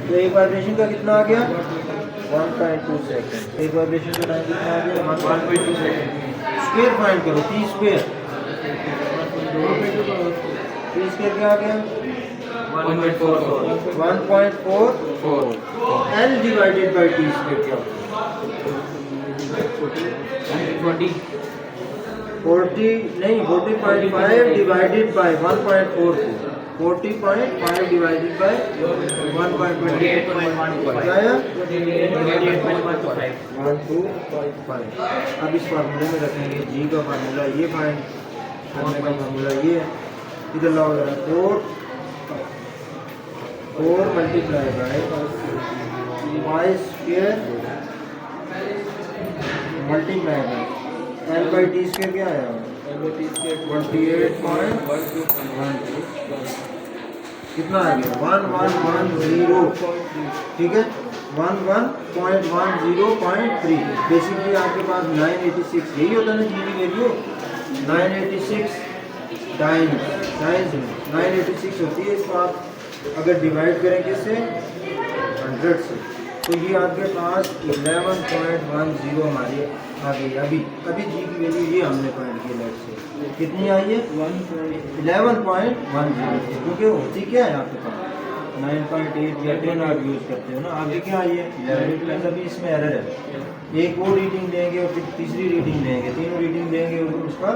तो एक वाइब्रेशन का कितना आ गया 1.2 सेकंड। एक वाइब्रेशन का टाइम कितना आ गया 1.2 सेकंड। स्क्वायर फाइंड करो टी स्क्वायर। टी स्क्वायर क्या आ गया 1.44 L divided by t square क्या होता है 40 नहीं 40.5 डिवाइडेड बाई 1.44 40.5 डिवाइडेड बाई 1.28 क्या है 125। अब इस फार्मूले में रखेंगे जी का फार्मूला ये फाइंड करने का फार्मूला ये है। इधर लाओ जरा 4 multiply by y square multiply by l by t square क्या आया 28.12 कितना आ गया 1110 ठीक है 11.10.3 बेसिकली आपके पास 986 यही होता है ना जी की वैल्यू 986 टाइम्स 986 होती है। इसको आप अगर डिवाइड करें किससे 100 से तो ये आपके पास 11.10 हमारी आ गई। अभी जी की वैल्यू ये हमने फाइंड की लेट से कितनी आई है 11.10 क्योंकि होती क्या है आपके पास 9.8 या 10 आप यूज़ करते हो ना। अभी क्या आई है 11 अभी इसमें एरर है। एक और रीडिंग लेंगे और फिर तीसरी रीडिंग लेंगे तीनों रीडिंग लेंगे और उसका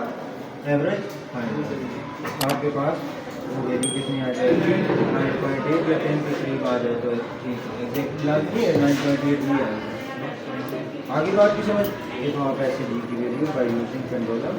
एवरेज फाइंड करेंगे। आपके पास वो वैल्यू कितनी आ जाएगी 9.8 या 10 के करीब आ जाए तो ठीक है एग्जैक्ट नहीं है 9.8 ही आएगा। आगे बात की समझ ये तो आप ऐसे जी की वैल्यू बाई यूजिंग कंट्रोलर